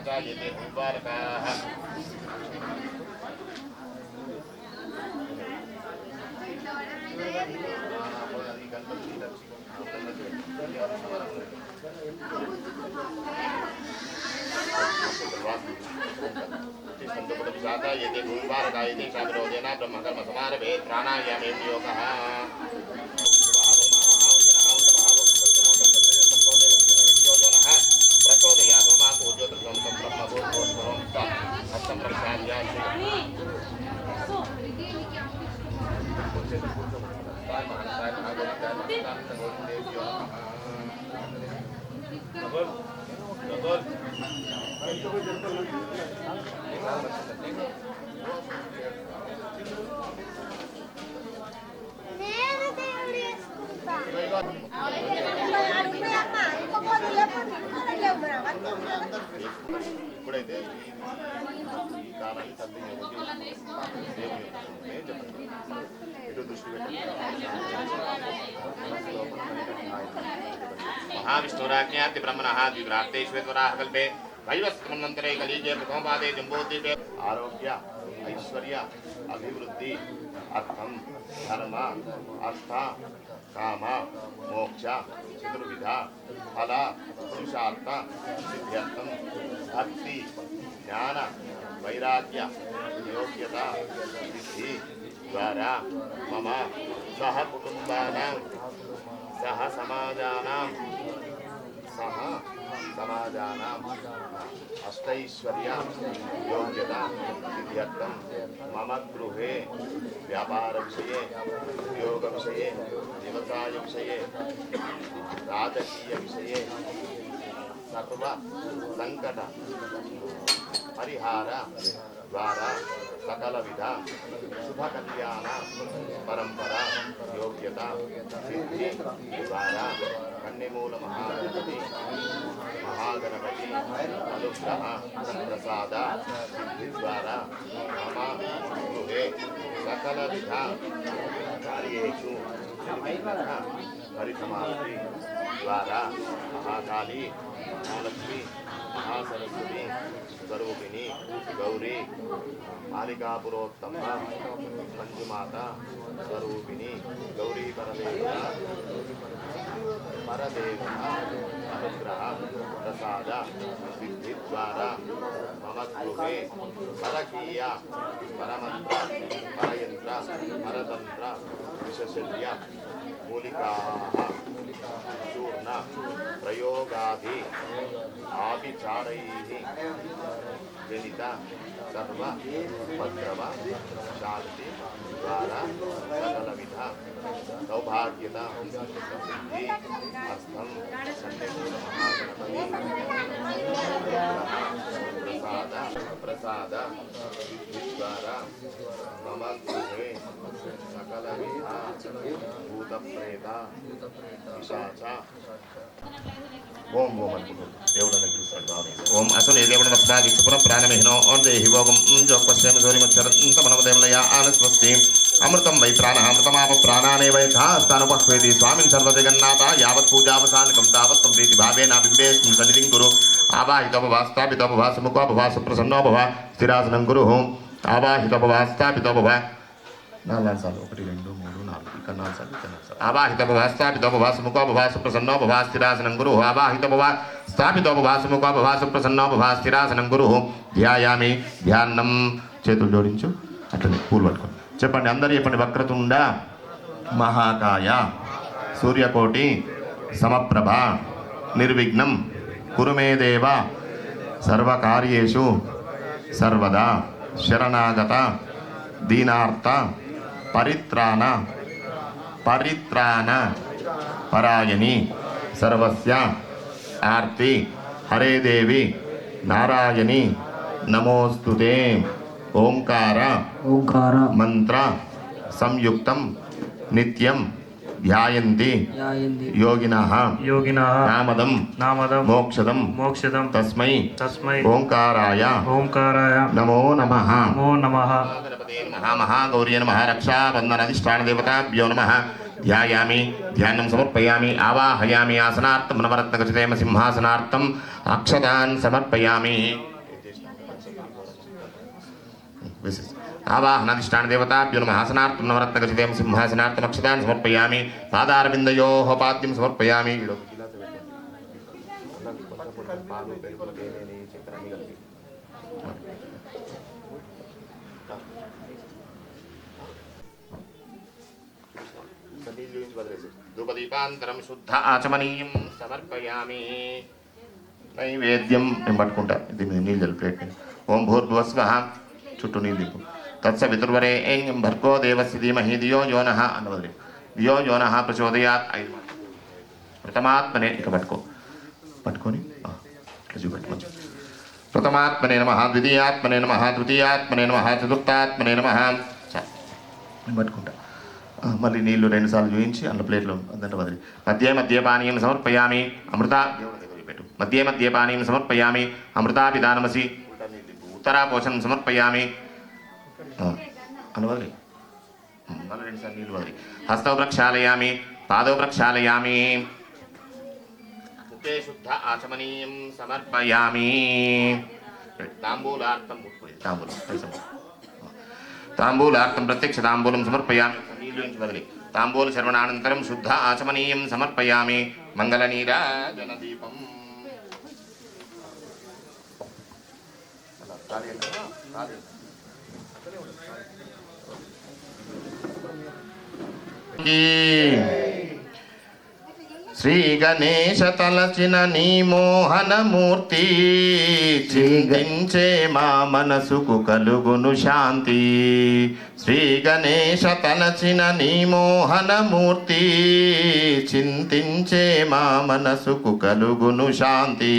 जायते बालकाः यदि भूमिवारकायते शाब्रोदेन ब्रह्मकर्म समारभे प्राणायामे योगः प्रचोदयात् मा पूज्योतिर्गं ब्रह्मभूतोऽस्मरं हस्तं प्रक्षाल्य ఇప్పుడైతే ఈ కాలాన్ని సద్వినియోగం ఎటు దృష్టి महाविष्णुराज्ञाति ब्रह्मणः द्विग्रातेश्वराः कल्पे वैवस्वतमन्वन्तरे कलिजे प्रथमपादे जम्बोद्वीपे आरोग्य ऐश्वर्य अभिवृद्धि अर्थम धर्म अर्थ काम मोक्ष चतुर्विधा फल पुरुषार्थ सिद्ध्यर्थम भक्ति ज्ञान वैराग्य योग्यता सिद्धि द्वारा मम सह कुटुंबानां सह समाजानां अष्टैश्वर्य योग्यता सिद्ध्यर्थं मम गृहे व्यापार विषये उद्योग विषये व्यवसाय विषये राजकीय विषये सर्व संकट परिहार द्वारा सकल विधा शुभ कल्याण परंपरा योग्यता सिद्धि द्वारा कन्यमूल महागणपति अनुग्रह प्रसाद सिद्धि द्वारा मम गृहे सकल विधा कार्येषु परिसमाप्ति द्वारा महाकाली महालक्ष्मी महासरस्वती स्वरूपिणी गौरी मालिका पुरोत्तम मंजुमाता स्वरूपिणी गौरी परदेवता अनुग्रह प्रसाद सिद्धि द्वारा मम गृहे परकीय परमंत्र परयंत्र परतंत्र विशेषज्ञ मूलिकाः चूर्ण प्रयोगादि आभिचारैः जनित सर्व उपद्रव शांति द्वारा सकल विधा सौभाग्यता सिद्धि अर्थम कन्यमूल महागणपति प्रसाद सिद्धि द्वारा मम गृहे सकल विधा भूत प्रेत पिशाच ओम ओम ओम असुन देवण भक्तादि सुपुर प्राणमेहिनो ओम देहि भोगम जो पश्यम जोरि मच्छरंत मनोदेवलया आनस्वस्ति अमृतं वै प्राणः अमृतमाप प्राणाने वै स्थानोपस्वेति स्वामिन् सर्वजगन्नाथ यावत् पूजावसानकं तावत् तं प्रीतिभावेन अभिवेशं सन्निधिं कुरु आवाहितोपवास्तापितो भव सुमुखोपवा सुप्रसन्नो भव स्थिरासनं कुरु आवाहितोपवास्तापितो भव नालासाल 1 2 3 4 ఇక్కడ 4 సార్లు ఇక్కడ 4 సార్లు आवाहितोपवास्तापितोपवा सुमुखोपवा सुप्रसन्नो भव स्थिरासनं कुरु आवाहितोपवा स्थापितोपवा सुमुखोपवा सुप्रसन्नो भव स्थिरासनं कुरु ध्यायामि ధ్యానం చేతులు జోడించు అట్లనే పూలు పట్టుకోండి చెప్పండి అందరూ చెప్పండి వక్రతుండ మహాకాయ సూర్యకోటి సమప్రభ నిర్విఘ్నం కురుమే దేవ సర్వకార్యేషు సర్వదా శరణాగత దీనార్త పరిత్రాణ పరాయణి సర్వస్య ఆర్తి హరే దేవి నారాయణి నమోస్తుతే ఓంకార మంత్ర సంయుక్తం నిత్యం ధ్యాయంతి యోగినః నామదం మోక్షదం తస్మై ఓంకారాయ నమో నమః మహాగౌర్య నమః రక్షాబంధనాధిష్టానదేవతాభ్యో నమః ధ్యాయామి ధ్యానం సమర్పయామి ఆవాహయామి ఆసనార్థం నవరత్నఖచితేమ సింహాసనార్థం అక్షతాన్ సమర్పయామి ఆవాహనాధిష్టాన దేవతాభ్యో నమః ఆసనార్థం నవరత్నగజదేవం సింహాసనార్థం అక్షతాన్ని సమర్పయామి పాదారవిందయోః పాద్యం సమర్పయామి. ధూపదీపాంతరం శుద్ధ ఆచమనీయం సమర్పయామి. నైవేద్యం నేను పట్టుకుంటా, ఇది మీద నీళ్ళు జల్లు ప్లేట్ మీద. ఓం భూర్భువస్వః చుట్టూ నీళ్ళు దిక్కు. తత్సవితుర్వరేణ్యం భర్గో దేవస్య ధీమహి ధియో యో నః అన్న వదిలి ధియో యో నః ప్రచోదయాత్. ప్రథమాత్మనే ఇక పట్టుకొని ఇట్లా చూపెట్టు మంచి. ప్రథమాత్మనే నమః, ద్వితీయాత్మనే నమః, తృతీయాత్మనే నమః, చతుర్థాత్మనే నమః. పట్టుకుంటా. మళ్ళీ నీళ్లు 2 సార్లు చూపించి అందులో ప్లేట్లో అదంటే వదిలి. మధ్య మధ్య పానీయం సమర్పయామి అమృత. పెట్టు. మధ్య మధ్య పానీయం సమర్పయామి అమృతాపిదానమసి. ఉత్తరాపోషణం సమర్పయామి అని వదిలి. మళ్ళీ 2 సార్లు నీళ్ళు వదిలి. హస్తౌ ప్రక్షాళయామి పాదౌ ప్రక్షాళయామి. ముఖే శుద్ధ ఆచమనీయం సమర్పయామి. తాంబూలార్థం తాంబూలార్థం ప్రత్యక్ష తాంబూలం సమర్పయామి. నీళ్ళు నుంచి వదిలి. తాంబూల శర్వణానంతరం శుద్ధ ఆచమనీయం సమర్పయామి. మంగళనీరాజనదీపం. శ్రీ గణేశ తలచిన నీ మోహనమూర్తి చింతించే మా మనసుకు కలుగును శాంతి. శ్రీ గణేశ తలచిన నీ మోహనమూర్తి చింతించే మా మనసుకు కలుగును శాంతి.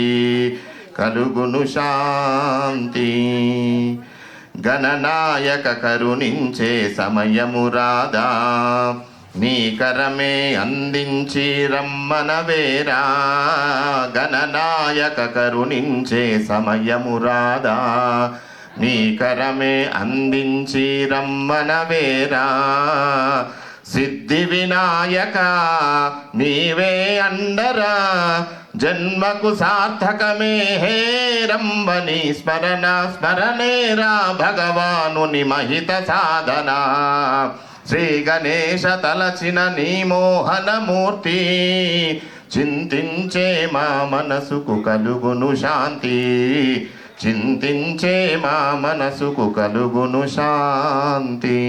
గణనాయక కరుణించే సమయము రాదా, నీ కరమే అందించి రమ్మనవేరా. గణనాయక కరుణించే సమయము రాదా, నీ కరమే అందించి రమ్మనవేరా. సిద్ధి వినాయక నీవే అండరా, జన్మకు సార్థకమే హే రంబని స్మరణ. స్మరణేరా భగవానుని మహిత సాధన. శ్రీ గణేశ తలచిన నీ మోహనమూర్తి చింతించే మా మనసుకు కలుగును శాంతి. చింతించే మా మనసుకు కలుగును శాంతి.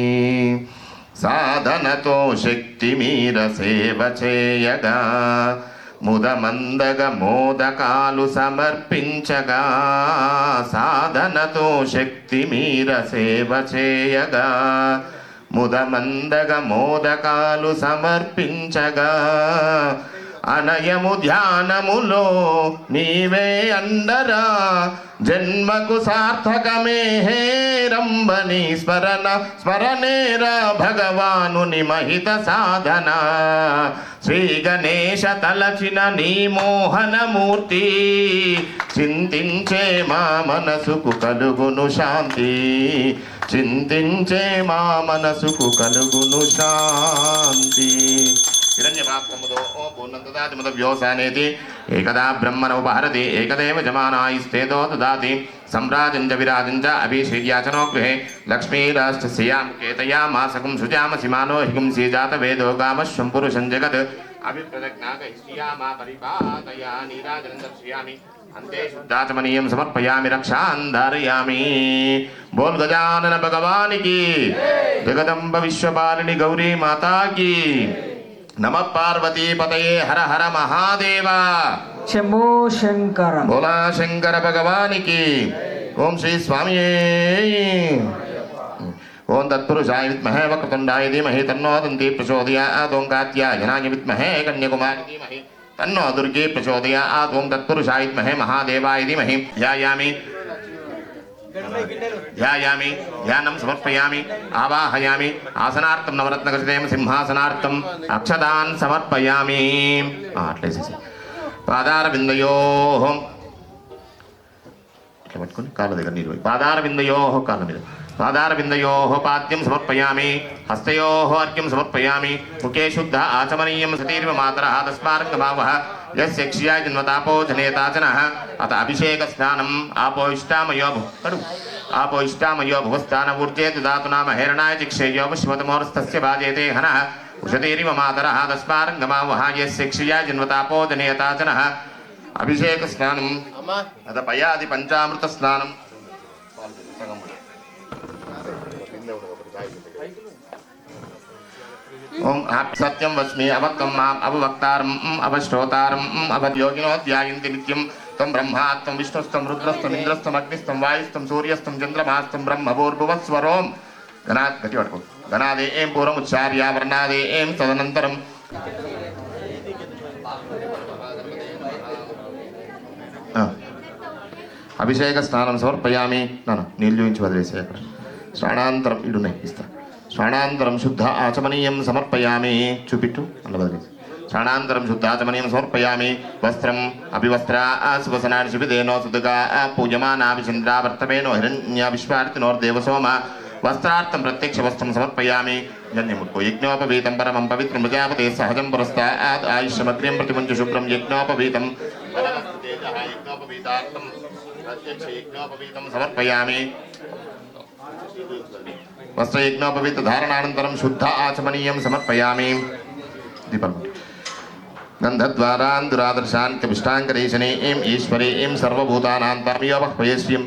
సాధనతో శక్తి మీర సేవ చేయగా, ముదమందగ మోదకాలు సమర్పించగా. సాధనతో శక్తి మీర సేవ చేయగా, ముదమందగ మోదకాలు సమర్పించగా. అనయము ధ్యానములో నీవే అండరా, జన్మకు సార్థకమే హే రంబని స్మరణ. స్మరణేరా భగవానుని మహిత సాధన. శ్రీ గణేశ తలచిన నీ మోహనమూర్తి చింతించే మా మనసుకు కలుగును శాంతి. చింతించే మా మనసుకు కలుగును శాంతి. హిరణ్యపాత్రముదో పూర్ణంతదాతిమదవ్యోసానేతి ఏకదా బ్రహ్మణోపహరతి ఏకదేవ జమానాయిస్తేదో దదాతి. సంరాజంచ విరాజంచ అభిషేర్యాచనో గృహే లక్ష్మీరాష్టస్యాముకేతయా మాసకం సృజామసి మానో హింసీ జాత వేదో కామశ్వం పురుషం జగత్ అభిప్రదజ్ఞాకహిష్యామా పరిపాతయా నీరాజనం దర్శయామి. అంతే శుద్ధాచమనీయం సమర్పయామి రక్షాన్ ధారయామి. బోల్ గజానన భగవానికి, జగదంబ విశ్వపాలిని గౌరీ మాతాకి. నమ పార్వతీ పతయే హర హర మహాదేవ. శంభో శంకర. బోలా శంకర భగవానికి. ఓం శ్రీ స్వామి. ఓం తత్పురుషాయ విద్మహే వక్రతుండాయ ధీమహి తన్నో దంతి ప్రచోదయాత్. ఓం కాత్యాయనాయ విద్మహే కన్యాకుమారి ధీమహి తన్నో దుర్గే ప్రచోదయాత్. ఓం తత్పురుషాయ విద్మహే మహాదేవాయ ధీమహి. ధ్యాయామి ధ్యానం సమర్పయామి. ఆవాహయామి. ఆసనార్థం నవరత్నగజదేవ సింహాసనార్థం అక్షతాన్ సమర్పయామి. అట్లేసేసి పాదారవిందయో ఇట్లా పట్టుకొని కాళ్ళ దగ్గర నీరు. పాదారవిందయో కాళ్ళ మీద. పాదారవిందయో పాద్యం సమర్పయామి. హస్తయో అర్ఘ్యం సమర్పయామి. ముఖే శుద్ధ ఆచమనీయం సతీర్వ మాతరః తస్మారంగభావః యస్య క్షయాయ జన్మతాపో జనేతాచనః. అత అభిషేక స్నానం ఆపో ఇష్టామయో కడు आपो इष्टामयो भुवस्थानपूर्ते ददातु नाम हेरणाय चिक्षेयो पश्चिमतमोरस्तस्य भाजेते हनः उषतीरिव मातरः तस्मारङ्गमावहायस्य क्षया जन्वतापो जनयताचनः अभिषेक स्नानम् अथ पयादि पंचामृत स्नानम् ओम सत्यं वस्मि अवक्तं माम् अववक्तारम् अवश्रोतारम् अवद्योगिनो ध्यायन्ति नित्यं तं ब्रह्मा तं विष्णुस्तं रुद्रस्तं इंद्रस्तं अग्निस्तं वायुस्तं सूर्यस्तं चन्द्रमास्तं ब्रह्मभूर्भुवस्वरों गणादे एं पूर्वमुच्चार्य वर्णादे एं तदनन्तरं अभिषेक स्नानं समर्पयामि नीళ్ళు చూపించి వదిలేసే అక్కడ స్నానాంతరం ఇడునే ఇస్తా స్నానాంతరం శుద్ధ ఆచమనీయం సమర్పయామి చూపిట్టు అన్న వదిలేసి స్నానాంతరం శుద్ధ ఆచమనీయం సమర్పయామి వస్త్రం అభివస్త్ర సువసనాని శుభిదేనో సుదుగా పూజమానాభిచంద్రా వర్తమేనో హిరణ్య విశ్వార్తినోర్దేవసోమ వస్త్రార్థం ప్రత్యక్ష వస్త్రం సమర్పయామి జన్యముట్కో యజ్ఞోపవీతం పరమం పవిత్రం ప్రజాపతే సహజం పురస్తాద్ ఆయుష్యమగ్ర్యం ప్రతిముంచ శుభ్రం యజ్ఞోపవీతం యజ్ఞోపవీతార్థం प्रत्यक्ष यज्ञोपवीतं समर्पयामि वस्त्र यज्ञोपवीत धारणानन्तरं शुद्ध आचमनीयं समर्पयामि दीपं गन्धद्वारान् दुरादर्शान् कविष्टाङ्करेशने ऐं ईश्वरे ऐं सर्वभूतानां तामियोपह्वयस्यं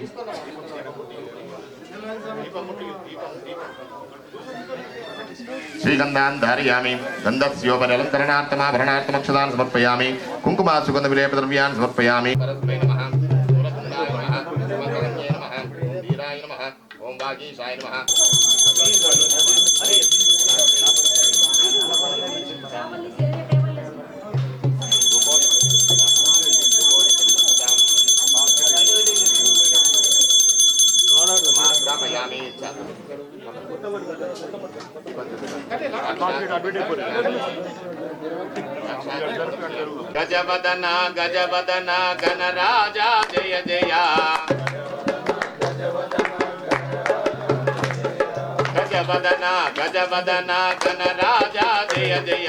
श्रीगन्धान् धारयामि गन्धस्योपरि अलङ्करणार्थमाभरणार्थमक्षतान् समर्पयामि कुङ्कुमासुगन्धविलेपद्रव्यान् समर्पयामि ओम वागीशाय नमः गजवदन गजवदन गणराजा जय जय गजवदन गजवदन गणराजा जय जय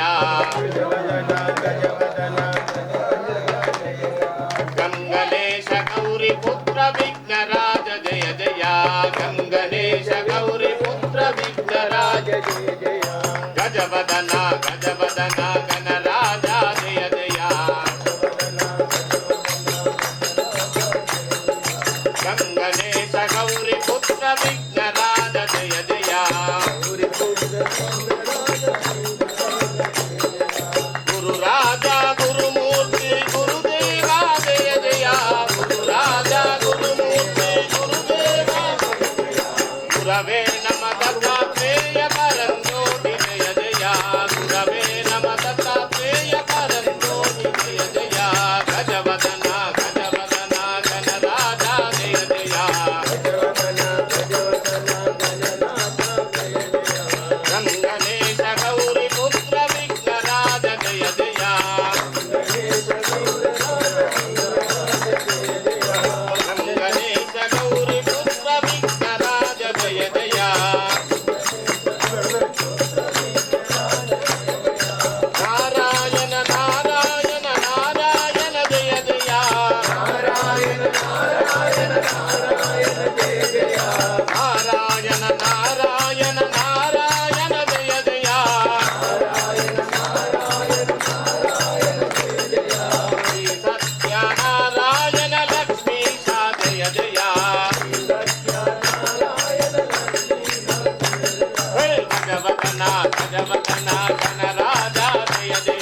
गंगणेश गौरी पुत्र विघ्नराज जय जय गंगणेश गौरी पुत्र विघ्नराज जय जय गजवदन गजवदन गणराजा जय जय गंगणेश गौरी पुत्र विघ्नराज जय जय गुरु राजा गुरुमूर्ति गुरुदेवा जय जय गुरु राजा गुरुमूर्ति गुरुदेवा गुरवे नमः दत्तात्रेय परञ्ज्योति जय जय गुरवे नमः दत्तात्रेय परञ्ज्योति जय जय गजवदन गजवदन गणराजा जय जय गंगणेश गौरी पुत्र विघ्नराज जय जय गंगणेश गौरी पुत्र विघ्नराज जय जय नारायण नारायण नारायण जय जय नारायण नारायण नारायण जय जय नारायण नारायण नारायण जय जय नारायण नारायण नारायण जय जय श्री सत्यानारायण लक्ष्मी सा जय जय श्री सत्यानारायण लक्ष्मी गजवदन गजवदन गणराजा जय जय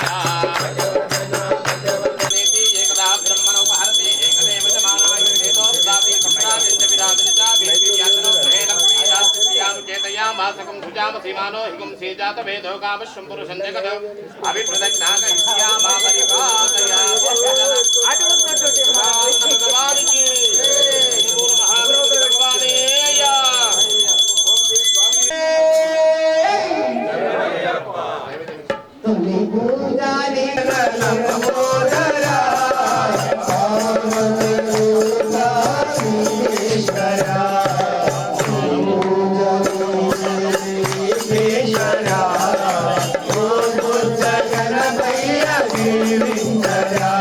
नीति एकदा ब्रह्मणो भारते एकदेव जमानाय हेतो दाति सम्राजस्य विराजस्य विद्याजनो ग्रहे लक्ष्मी शास्त्रियां चेतयामासकं सुजाम सीमानो हिगुं सेजात वेदो कामश्वं पुरुषं जगत अभिप्रदज्ञाक इत्यामा परिपादया भगवान की बोल महागणपति भगवान अय्या ओम श्री स्वामी तुम्ही पूजारी लंबोदरा ईश्वरा ईश्वरा ओ बुद्ध गणपैया देविंदरा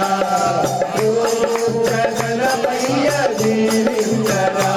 ओ बुद्ध गणपैया देविंदरा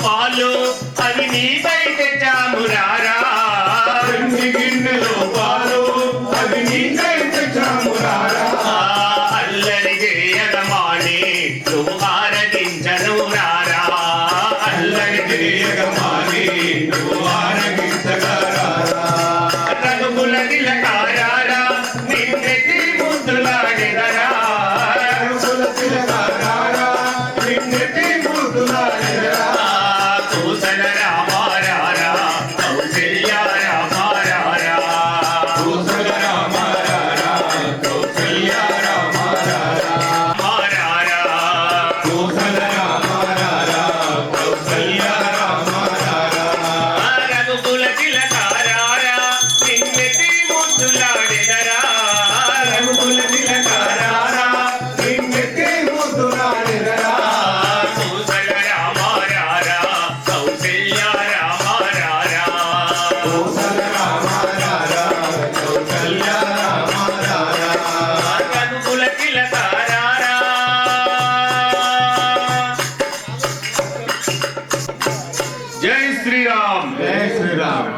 పాలు అవి నీపై తెచ్చామురారా వెండి గిన్నెలో పాలు అవి నీకై తెచ్చామురారా అల్లరి చేయగమాని నువ్వు ఆరగించను రారా అల్లరి చేయగమాని నువ్వు ఆరగించగలరా రఘుకుల తిలకారారా నిన్నెత్తి ముద్దులాడెదరా రఘుకుల తిలకారారా నిన్నెత్తి ముద్దులాడెదరా కూసల రామారారా కౌసల్య రామారారా కూసల రామారారా కౌసల్య రామారారా మారారా కూసల రామారారా కౌసల్య రామారారా రఘుకుల తిలకారారా నిన్నెత్తి ముద్దులాడెదరా రఘుకుల తిలకారారా నిన్నెత్తి ముద్దులాడెదరా కూసల రామారారా కౌసల్య రామారారా కూసల రామారారా కౌసల్య రామారారా రఘుకుల తిలకారారా జై శ్రీరామ్ జై శ్రీరామ్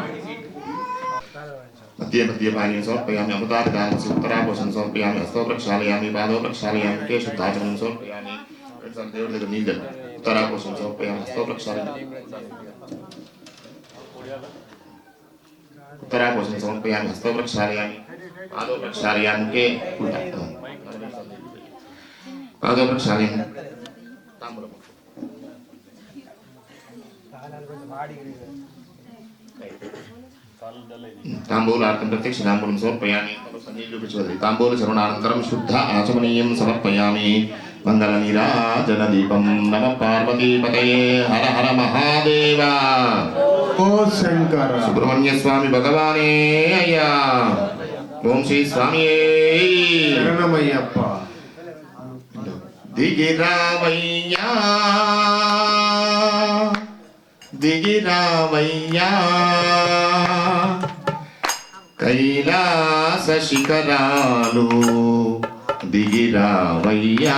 मध्ये मध्ये पानीं समर्पयामि अमृतार्घ्यामसि उत्तरापोषं समर्पयामि हस्तौ प्रक्षालयामि पादौ प्रक्षालयामि केशुद्धाचमनं समर्पयामि देवदेव नील उत्तरापोषं समर्पयामि हस्तौ प्रक्षालयामि उत्तरापोषं समर्पयामि हस्तौ प्रक्षालयामि पादौ प्रक्षालयामि के उल्टा पादौ प्रक्षालयामि ताम्बूलम् ताम्बूलार्थं प्रत्यक्षताम्बूलं समर्पयामि ताम्बूलचरणानन्तरं शुद्ध आचमनीयं समर्पयामि मङ्गलनीराजनदीपं नमः पार्वतीपतये हर हर महादेव ओ शंकर सुब्रह्मण्य स्वामी भगवाने अय्या ओम श्री स्वामी शरणमయ్యప్ప दिगिरावय्या दिगिरावय्या कैलास शिखरालु दिगिरावय्या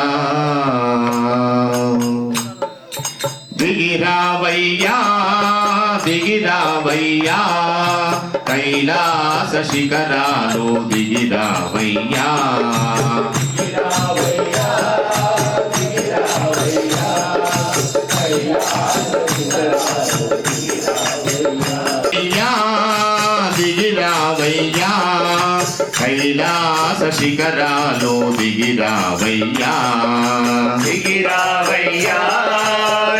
दिगिरावय्या दिगिरावय्या कैलास शिखरालु दिगिरावय्या దిగిరావయ్యా కైలాస శిఖరాలో దిగిరావయ్యా దిగిరావయ్యా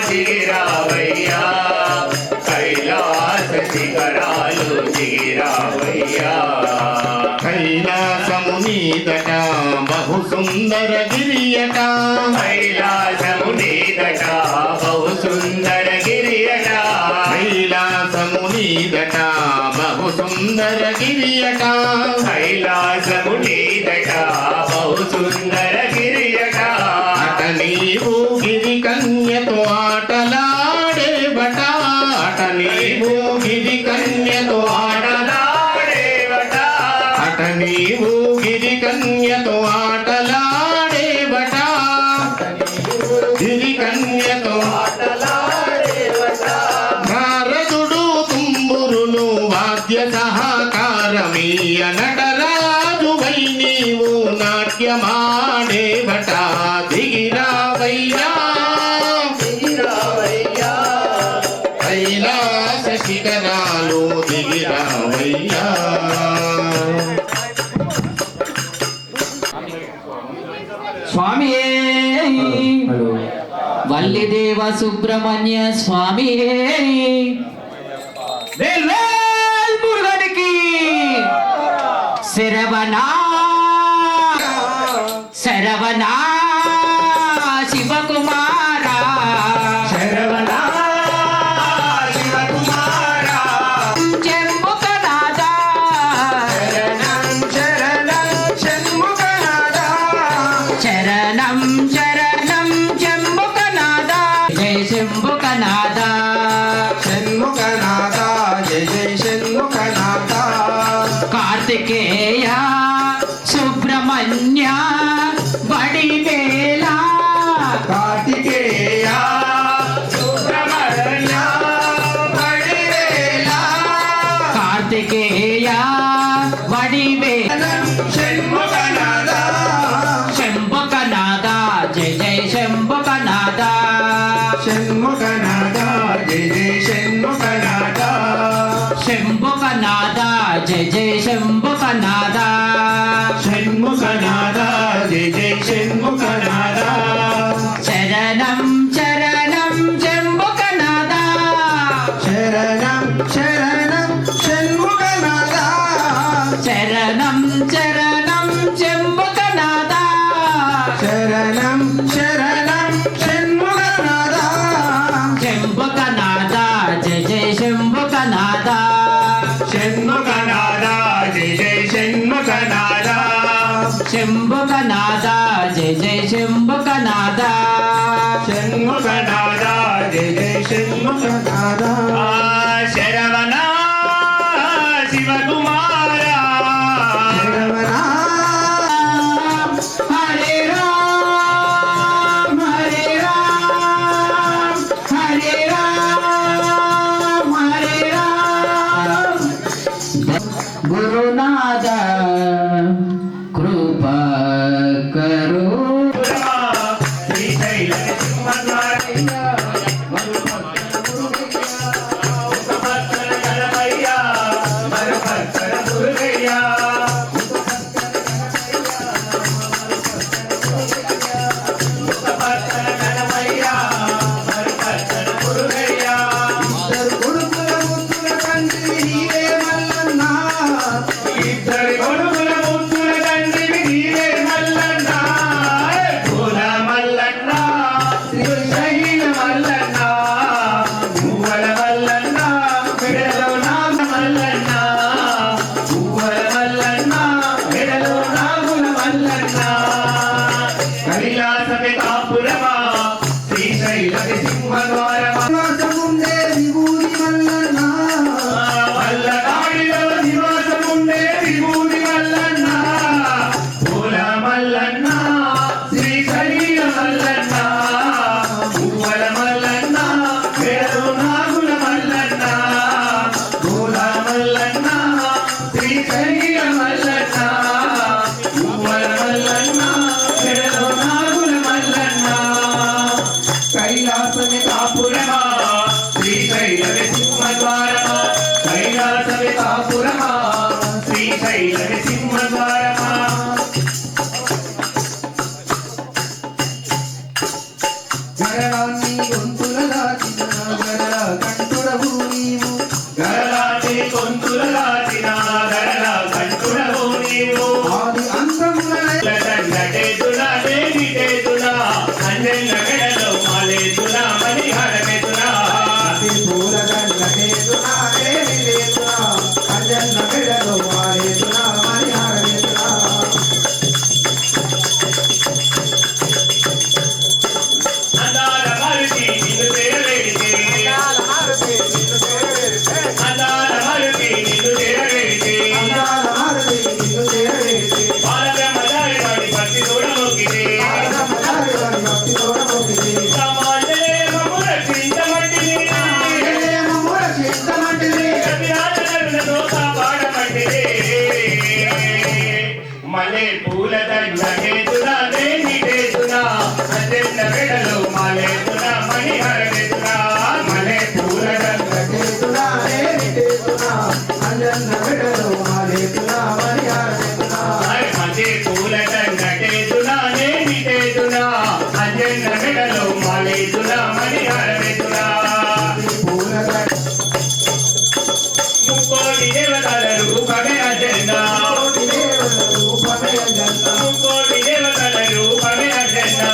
దిగిరావయ్యా కైలాస శిఖరాలు దిగిరావయ్యా కైలాసము నీదట బహు సుందర గిరియట కైలాసము నీదట బహు సుందర గిరియట కైలాసము నీదట బహు సుందర గిరియట కైలాసము నీదట బహు సుందర గిరియట అట నీవు గిరి కన్యతో ఆటలాడేవట అట నీవు గిరి కన్యతో ఆటలాడేవట అట నీవు గిరి కన్యతో ఆటలాడేవట గిరి కన్యతో నారదుడు తుంబురులు వాద్య సహకారమీయ నటరాజు వై నీవు నాట్యమాడేవట దిగిరావయ్యా కైలాస శిఖరాలు దిగిరావయ్యా స్వామియే వల్లిదేవ సుబ్రహ్మణ్య స్వామియే వేల్ వేల్ మురుగనికి శరవణా శరవణా శివకుమారా శరవణా శివకుమారా చెంబుకనాదా శరణం శరణం షణ్ముఖనాదా చరణం చరణం చెంబుకనాదా జయ శంభుకనాదా షణ్ముఖనాదా జయ జయ షణ్ముఖనాదా కార్తికేయ సుబ్రహ్మణ్య వడివేల కార్తికేయ సుబ్రహ్మణ్య జయ జయ షణ్ముఖనాథ శంభుకనాద జయ జయ శంభుకనాద షణ్ముఖనాథ జయ జయ షణ్ముఖనాథ శరణం శరణం శంభుకనాద శరణం శరణం షణ్ముఖనాథ శరణం శరణం శంభుకనాద శరణం శరణం షణ్ముఖనాథ శంభుకనాద జయ జయ శంభుకనాద షణ్ముఖనాథ జయ జయ షణ్ముఖనాథ శంభుకనాద జయ జయ శంభుకనాద షణ్ముఖనాథ జయ జయ షణ్ముఖనాథ శరవణ శివకుమార శరవణ హరే రామ హరే రామ హరే రామ హరే రామ గురునాథ కృపా కరో శ్రీశైల ఇద్దరు కొడుకుల ముద్దుల తండ్రి నీవే మల్లన్న ఇద్దరి కొడుకుల ముద్దుల తండ్రివి నీవే మల్లన్న పూల మల్లన్న శ్రీశైల మల్లన్న పువ్వల మల్లన్న మెడలో నాగ మల్లన్న పువ్వల మల్లన్న మెడలో నాగుల మల్లన్న కైలాసమే కాపురమా శ్రీశైల సింహద్వారమా నివాసముండే విభూతి మల్లన్న మల్లనాడిలో నివాసముండే విభూతి మల్లన్న పూల మల్లన్న శ్రీశైల మల్లన్న పువ్వల మల్లన్న మెడలో నాగుల మల్లన్న పూల మల్లన్న శ్రీశైల మల్లన్న పువ్వల మల్లన్న మెడలో నాగుల మల్లన్న కైలాసమే కాపురమా శ్రీశైలమే సింహద్వారమా కైలాసమే కాపురమా శ్రీశైలమే సింహద్వారమా గరళాన్ని గొంతుల దాచిన గరళ కంఠుడవు నీవు గరలాటి కొంతుల దాచిన గరల కంటుడవు నీవు ఆది అంతములనే దండటేతులా దేవిటేతులా అంజన్న గడలో మాలేతులా మణిహరమేతులా పూలగల్లటేతునా దేవి లేతునా అంజన్న మెడలో మారేతునా మణిహారమేతునా అందాల మరుచి నిన్ను చేరవేడితే అందాల మరుచి నిన్ను చేరవేడితే బాలబ్రహ్మచారి వాడి భక్తి చూడమొక్కితే సమాజలే మమ్ము రక్షించమంటిది కవిరాజనరులతో కాపాడమంటిది మలే పూల దండకేతునా దేనికేతునా అంజన్న మెడలో మాలేతునా మణిహరమేతునా మలే పూల దండ మలే పూల దండకేతునా దేనికేతునా అంజన్న మెడలో మాలేతునా మణిహరమేతునా ముక్కోటి దేవతల రూపమే అజెండా ముక్కోటి దేవతల రూపమే అజెండా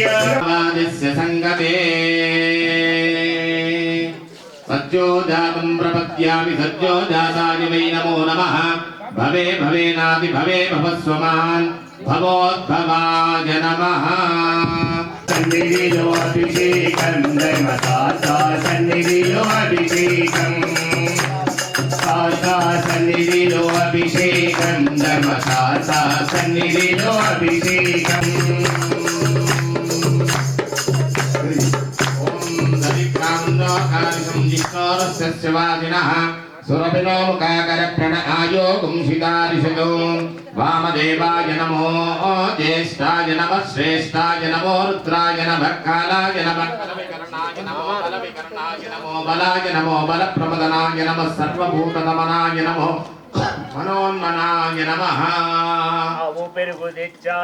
वादिस्य संगते सज्जो जातं प्रपद्यामि सज्जो जाताय वै नमो नमः भवे भवेनादि भवे भवस्वमान् भवोद्भवाय नमः सन्निधिलो अभिषेकं धर्मसाता सन्निधिलो अभिषेकं साता सन्निधिलो अभिषेकं धर्मसाता सन्निधिलो अभिषेकं वादिनः सुरभिनो मुखाकर प्रणआयो गुंसितारिषतो वामदेवाय नमो ज्येष्ठाय नमः श्रेष्ठाय नमो रुद्राय नमः कालाय नमः बलविकरणाय नमो बलविकरणाय नमो बलाय नमो बलप्रमदनाय नमः सर्वभूतदमनाय नमो मनोन्मनाय नमः आवो पेरुगु तेच्चा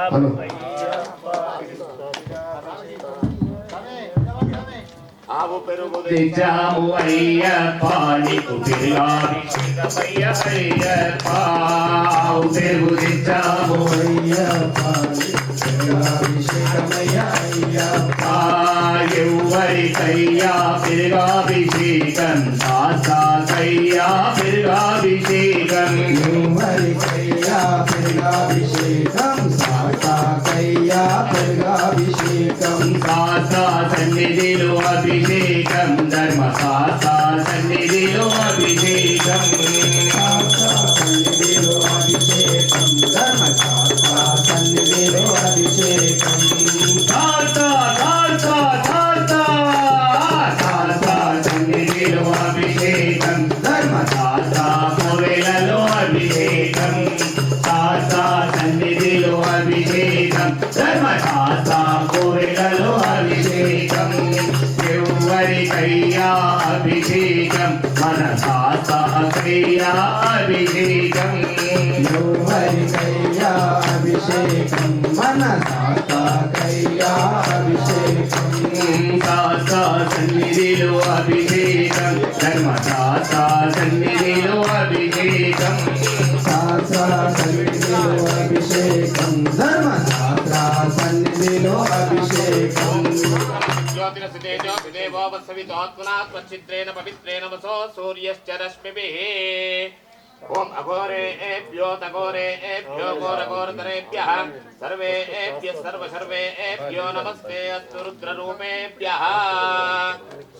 आवो पेरुगु तेच्चामु अय्यप्पा नीकु तिरुगाभिषेकमయ్య అయ్యప్ప ఆవో పెరుగు తెచ్చాము ఎవ్వరికయ్యా పెరుగాభిషేకం సాసాకయ్యా పెరుగాభిషేకం సాసా సన్నిధిలో అభిషేకం ధర్మ సాసా సన్నిధిలో అభిషేకం సాసా సాసా సాసా సాసా సన్నిధిలో అభిషేకం ధర్మ సాసా కోవెలలో అభిషేకం సాసా సన్నిధిలో అభిషేకం ధర్మ సాసా కోవెలలో అభిషేకం ఎవ్వరికయ్యా అభిషేకం మన సాసాకయ్యా అభిషేకం సాసా సన్నిధిలో అభిషేకం ధర్మ సాసా సన్నిధిలో అభిషేకం ज्योतिरसितेजो विदेवो वत्सवितोत्मना त्वच्चित्रेण पवित्रेण वसो सूर्यश्च रश्मिभिः ॐ अघोरेभ्यो तघोरेभ्यो घोरघोरतरेभ्यः सर्वेभ्यः सर्वसर्वेभ्यो नमस्ते अस्तु रुद्ररूपेभ्यः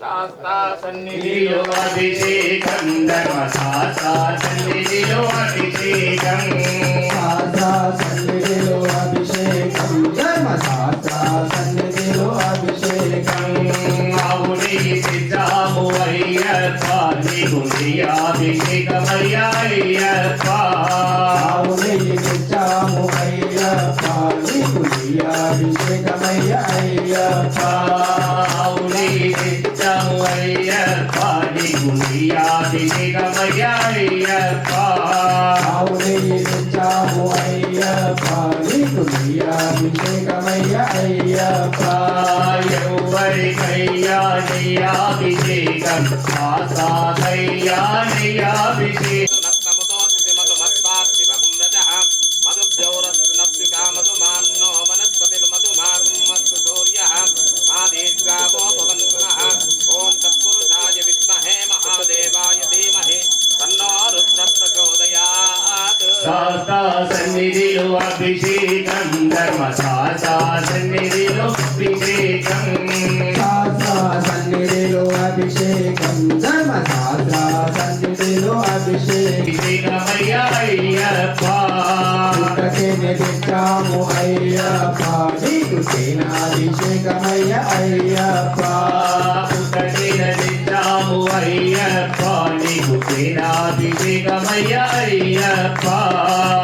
शास्ता सन्निधिलो अभिषेकं धर्म सासा सन्निधिलो अभिषेकं आहुति तेच्चामु अय्यप्पा नीकु अभिषेकमయ్య अय्यप्पा आहुति तेच्चामु अय्यप्पा नीकु अभिषेकमయ్య अय्यप्पा ఎవ్వరికయ్యా నీయాభిషేకం సాసాకయ్యా నీయాభిషేకం శాస్తా సన్నిధిలో అభిషేకం ధర్మ శాస్తా సన్నిధిలో అభిషేకం అభిషేకమయ్య అయ్యప్ప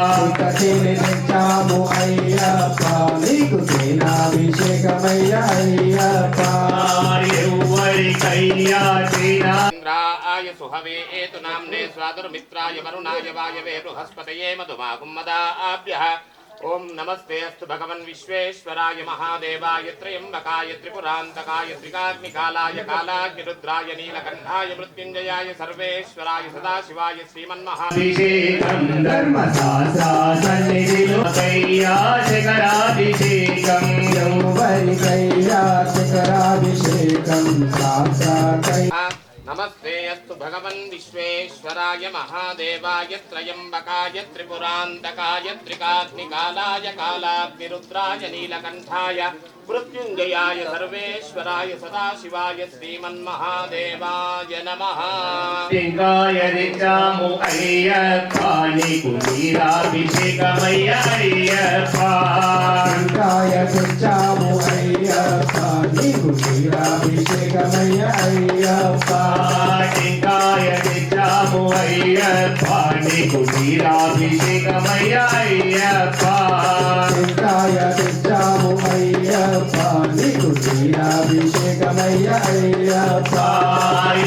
పుట్టటిన తెచ్చాము అయ్యప్ప నీకు సేనాభిషేకమయ్య అయ్యప్ప ఎవ్వరికయ్యా సేనా इंद्राय सुहवे एतु नाम्ने स्वादुर्मित्राय वरुणाय वायवे बृहस्पतये मधुमागुं मदाभ्यः ఓం నమస్తే అస్తు భగవన్ విశ్వేశ్వరాయ మహాదేవాయ త్రయంబకాయ త్రిపురాంతకాయ త్రికాగ్నికాలాయ కాలాగ్నిరుద్రాయ నీలకంఠాయ మృత్యుంజయాయ సర్వేశ్వరాయ సదాశివాయ శ్రీమన్మహాభిషేకం ధర్మశాస్త్ర సన్నిధిలో కైలాసకరాభిషేకం శిఖరాభిషేకం సాక్షాత్కై నమస్తే అస్తు భగవన్ విశ్వేశ్వరాయ మహాదేవాయ త్రయంబకాయ త్రిపురాంతకాయ త్రికాగ్నికాలాయ కాలాగ్నిరుద్రాయ నీలకంఠాయ మృత్యుంజయాయ సర్వేశ్వరాయ సదాశివాయ శ్రీమన్మహాదేవాయ నమః టెంకాయ తెచ్చాము అయ్యప్ప నీకు నీరాభిషేకమయ్య అయ్యప్ప శంకాయ తెచ్చాము అయ్యప్ప నీకు నీరాభిషేకమయ్య అయ్యప్ప టెంకాయ తెచ్చాము అయ్యప్ప నీకు నీరాభిషేకమయ్య అయ్యప్ప శంకాయ తెచ్చాము అయ్యప్ప నీకు నీరాభిషేకమయ్య అయ్యప్ప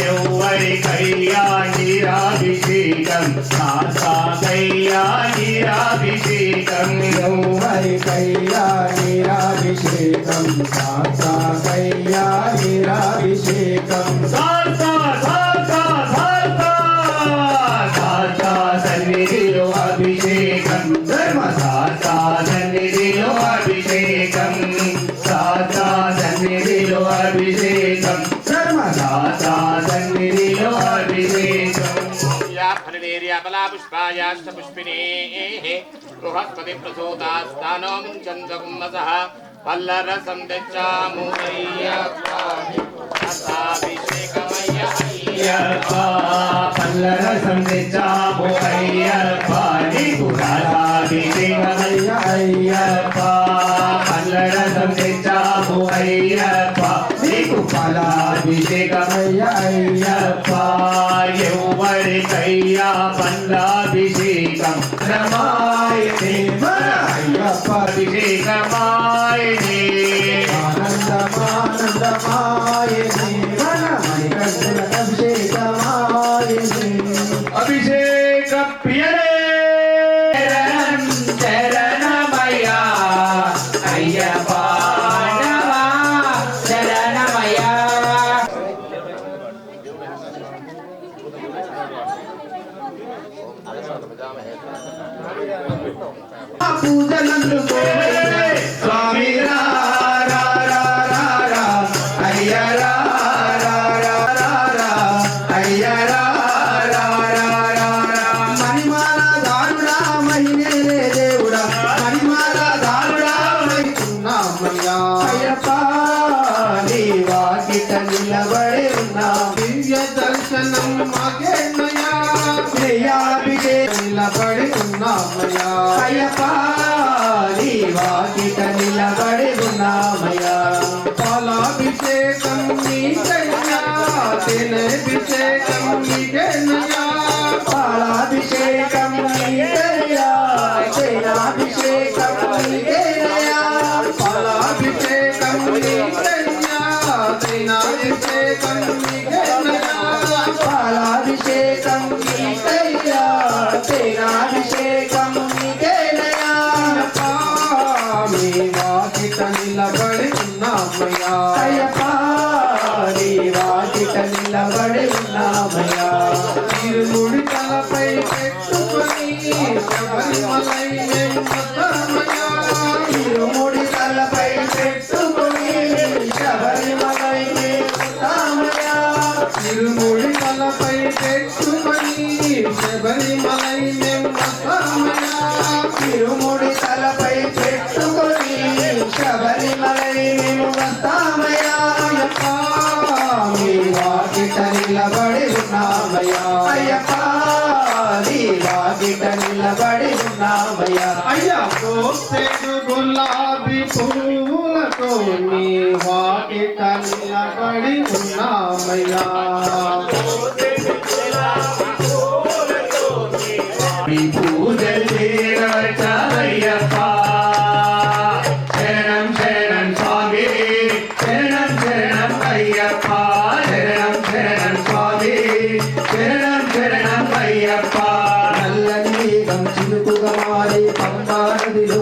ఎవరికయ్యా నీరాభిషేకం సాకయ్యా నీరాభిషేకం ఎవరికయ్యా నీరాభిషేకం సాక్షాత్కయ్యా నీరాభిషేకం సన్నిధిలో అభిషేకం ధర్మశాస్త్ర సన్నిధిలో అభిషేకం సన్నిధిలో అభిషేకం ధర్మశాస్త్ర సన్నిధిలో అభిషేకం ఫలపుష్పాయాష్టపుష్పిణేః బృహస్పతి ప్రసూతాస్తానో ముంచందకుమ్మసః పల్లరసం తెచ్చాము అయ్యప్ప అభిషేకమయ్య అయ్యప్ప పల్లరసం తెచ్చాము అయ్యప్ప నీకు రాధాభిషేకమయ్య అయ్యప్ప పల్లరసం తెచ్చాము అయ్యప్ప నీకు ఫలాభిషేకమయ్య అయ్యప్ప ఎవరికయ్యా పల్లాభిషేకం రమాయనే అయ్యప్ప అభిషేకమాయనే ఆనందమానందమాయనే మన మణికంఠుల అభిషేకమాయనే అభిషేక ప్రియరే శరణమయ్యా అయ్యప్ప నమః శరణమయ్యా పూజలందుకోవయ్యా స్వామి రా రా రా రా రా అయ్య రా రా రా రా రా అయ్య రా రా రా రా రా మణిమాల దారుడా మహిళే దేవుడా మణిమాల దారుడా మహిళ అయ్యప్ప నీ వాకిట నిలబడి ఉన్నా దివ్య దర్శనం మాకేనయ్యా ప్రియాభిషేకం నిలబడి ఉన్నామయ్యా అయ్యప్ప నీ వాకిట నిలబడి ఉన్నామయ్యా పాలాభిషేకం నీకయ్యా తేనభిషేకం నీకేనయ్యా పాలాభిషేకం నీకయ్యా తేనాభిషేకం నీకేనయ్యా పాలాభిషేకం నీకయ్యా తేనాభిషేకం నీకేనయ్యా పాలాభిషేకం నీకయ్యా తేనాభిషేకం నీకేనయ్యా మీ వాకిట నిలబడి ఉన్నామయ్యా అయ్యప్ప నీ వాకిట నిలబడి ఉన్నామయ్యా తిరుముడి తలపై పెట్టుకొని శబరిమలై వస్తామయ్యా తిరుముడి తలపై పెట్టుకొని శబరిమలై వస్తామయ్యా తిరుముడి తలపై పెట్టుకొని శబరిమలై వస్తామయ్యా తిరుముడి తలపై పెట్టుకొని శబరిమలై వస్తామయ్యా అయ్యప్ప మీ వాకిట నిలబడి ఉన్నామయ్యా అయ్యప్ప నీ వాకిట నిలబడి ఉన్నామయ్యా అయ్యా కోసెడు గులాబీ పూలతో నీ వాకిట నిలబడి ఉన్నామయ్యా మీ పూజలు చేరవచ్చయ్యప్ప శరణం శరణం స్వామి శరణం శరణం అయ్యప్ప శరణం శరణం స్వామి శరణం శరణం అయ్యప్ప నల్లని మేఘం చినుకుగా మారి పంబా నదిలో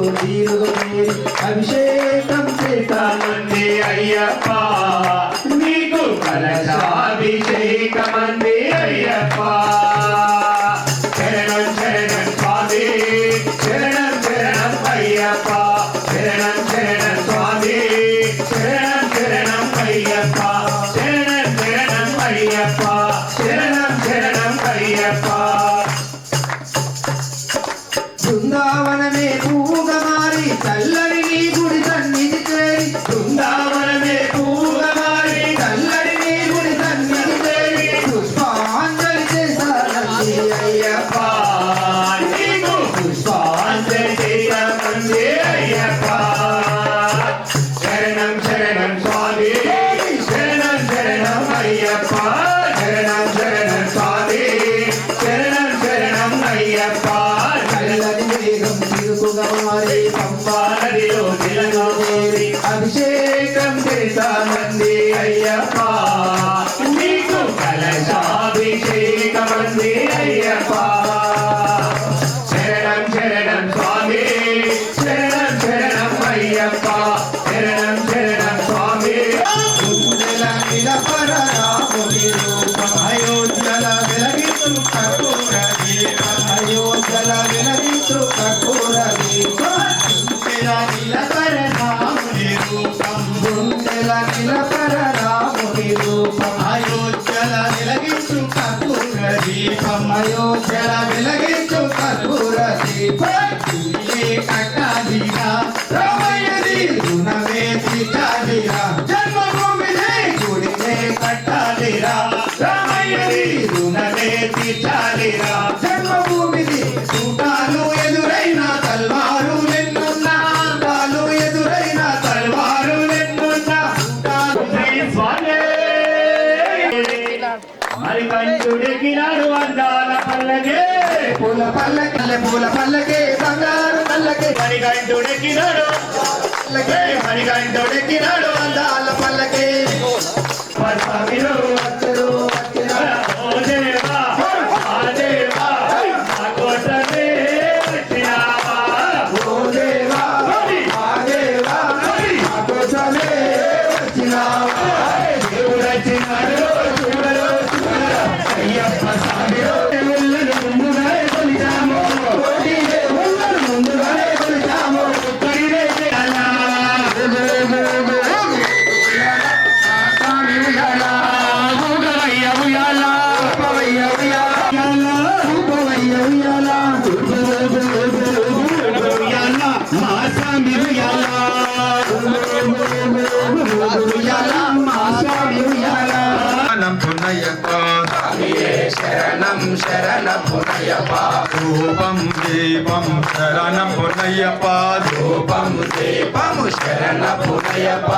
అయ్యప్ప నీకు కలశాభిషేకమంది అయ్యప్ప శరణం శరణం స్వామి శరణం శరణం అయ్యప్ప శరణం శరణం స్వామి గుండెల నిలబడ రాముని రూపం అయోధ్యల వెలగించు కర్పూర దీపం అయోధ్యల వెలగించు కర్పూర దీపం గుండెల నిలబడ రాముని రూపం గుండెల నిలబడ రాముని రూపం అయోధ్యల వెలగించు కర్పూర దీపం అయోధ్యల వెలగించు కర్పూర దీపం గుడియే కట్టాలిరా రామయ్యది రుణమే తీర్చాలిరా జన్మభూమిని గుడినే కట్టాలిరా రామయ్యది రుణమే తీర్చాలిరా జన్మభూమిని చూటాలు ఎదురైన తల్వారు ఎన్నున్నా తాలు ఎదురైన తల్వారు ఎన్నున్నా శ్రీ స్వామి మరికంటుడికినాడు అందాల పల్లకే పూల పల్లకే బంగారు పల్లకే మరికంటుడికినాడు పల్లకే మరికంటుడికినాడు అందాల పల్లకే పరమశివుడు వచ్చరు వచ్చిన ఓ దేవా ఆ దేవా ఆ కోసమే వచ్చినావా ఓ దేవా ఆ దేవా ఆ కోసమే వచ్చినావా దేవుడొచ్చినాడు చూడరు చూడరు అయ్యప్ప స్వామిలో దేవుళ్ళను ముందుగానే కొలిచాము దేవుళ్ళను ముందుగానే కొలిచాము ఒక్కడినే చేయాలా ఊగవయ్య ఉయ్యాల రూపమయ్య ఉయ్యాల రూపమయ్య ఉయ్యాల ఉయ్యాల మా స్వామి ఉయ్యాల ఉయ్యాల మా స్వామి ఉయ్యాల శరణం పునయ్యప్ప శరణం శరణ పునయ్యప్ప రూపం దీపం శరణం పునయ్యప్ప రూపం దీపము శరణ పునయ్యప్ప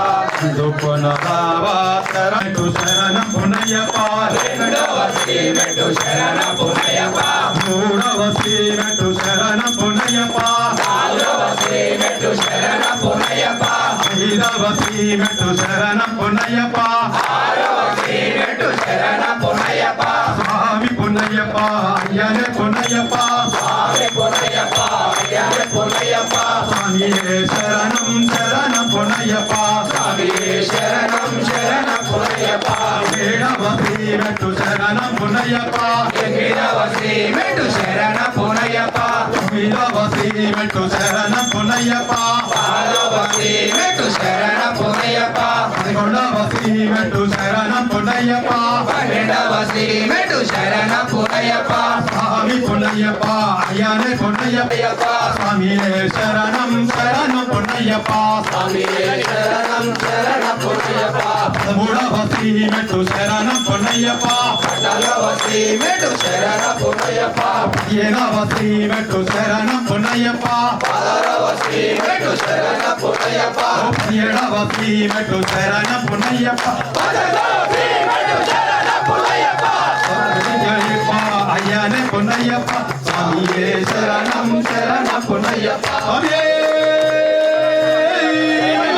దుఃఖనరావా శరణు శరణం పునయ్యప్ప రెండవ శ్రీమెట్టు శరణ పునయ్యప్ప మూడవ శ్రీమెట్టు శరణం పునయ్యప్ప నాలుగవ శ్రీమెట్టు శరణ పునయ్యప్ప ఐదవ శ్రీమెట్టు శరణం పునయ్యప్ప ఆరవ శ్రీమెట్టు శరణ పునయ్యప్ప స్వామి పునయ్యప్ప అయ్యనే పునయ్యప్ప స్వామి పునయ్యప్ప అయ్యనే పునయ్యప్ప స్వామియే శరణం శరణం పునయ్యప్ప స్వామియే శరణం శరణ పునయ్యప్ప ఏడవ శ్రీమెట్టు శరణం పునయ్యప్ప ఎనిమిదవ శ్రీమెట్టు శరణ పునయ్యప్ప తొమ్మిదవ శ్రీమెట్టు శరణం పునయ్యప్ప పదవ శ్రీమెట్టు శరణ పునయ్యప్ప పదకొండవ శ్రీమెట్టు శరణం పునయ్యప్ప పన్నెండవ శ్రీమెట్టు శరణ పునయ్యప్ప స్వామి పునయ్యప్ప అయ్యనే పునయ్యప్ప స్వామియే శరణం శరణం పునయ్యప్ప స్వామియే శరణం శరణ పునయ్యప్ప పదమూడవ శ్రీమెట్టు శరణం పునయ్యప్ప పదవ శ్రీమెట్టు శరణ పునయ్యప్ప పదిహేనవ శ్రీమెట్టు శరణం పునయ్యప్ప పదవ శ్రీమెట్టు శరణ పునయ్యప్ప పదిహేడవ శ్రీమెట్టు శరణం పునయ్యప్ప పదవ శ్రీమెట్టు శరణ పునయ్యప్ప పునయ్యప్ప అయ్యనే పునయ్యప్ప స్వామియే శరణం శరణం పునయ్యప్ప స్వామియే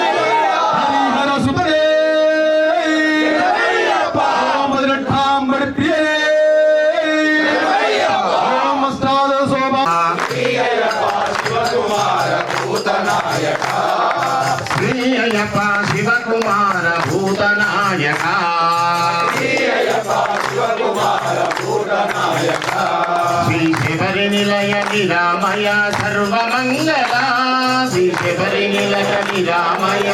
హరిహర సుతనే ఓం పదినెట్టాం పడిప్రియే ఓం అష్టాద శోభా శివకుమార భూతనాయక శ్రీ అయ్యప్ప శివకుమార భూతనాయక శివకుమార భూతనాయక శ్రీ శబరి నిలయ నిరామయ సర్వమంగళ శ్రీ శబరి నిలయ నిరామయ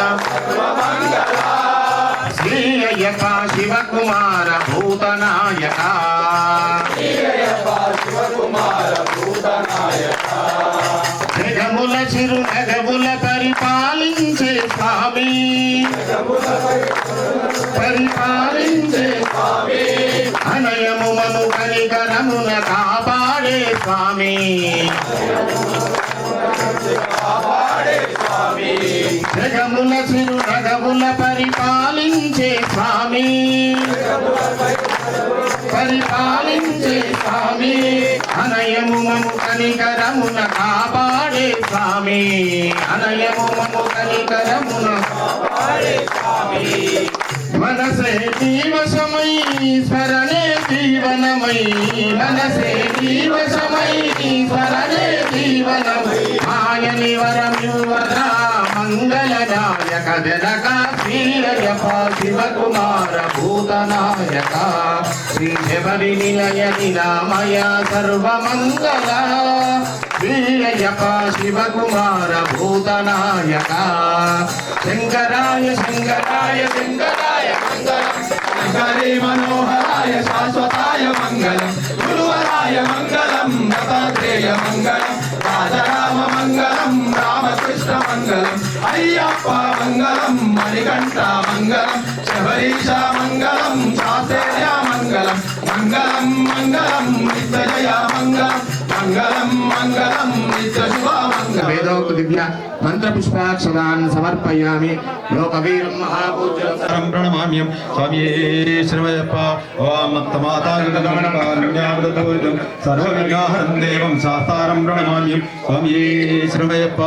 శ్రీ అయ్యప్ప శివకుమార భూతనాయక శివకుమార భూతనాయక జగముల చిరు నగముల పరిపాలించే స్వామి పరిపాలించే స్వామి అనయము మము కనికరమున కాపాడే స్వామి కాపాడే స్వామి జగముల చిరు నగముల పరిపాలించే స్వామి పరిపాలించే స్వామి అనయము మము కనికరమున కాపాడే స్వామి అనయము మము కనికరమున కాపాడే స్వామి మన మనసే జీవసమై స్మరణే జీవనమై మనసే జీవసమై స్మరణే జీవనమై ఆయని వరమివ్వరా మంగళనాయక జనక శ్రీరయప శివకుమార భూతనాయక శ్రీ శబరి నిలయ నిరామయ సర్వమంగళ శ్రీరయప శివకుమార భూతనాయక శంకరాయ శంకరాయ శంకరాయ మంగళం శంకరే మనోహరాయ శాశ్వతాయ మంగళం గురువరాయ మంగళం దత్తాత్రేయ మంగళం రాజరామ మంగళం రామకృష్ణ మంగళం అయ్యప్ప మంగళం మణికంఠ మంగళం శబరీశ మంగళం శాస్త్రేయ మంగళం మంగళం మంగళం నిత్యజయ మంగళం మంగళం మంగళం నిత్యశుభ మంగళం వేదోక్త దివ్య మంత్ర పుష్పాక్షరాన్ సమర్పయామి లోకవీరం మహాపూజ్యం ప్రణమామ్యం స్వామి శ్రీమయప్ప ఓం మత్తమాతాగమనం సర్వ విఘ్నహరం దేవం శాస్తారం ప్రణమామ్యం స్వామి శ్రీమయప్ప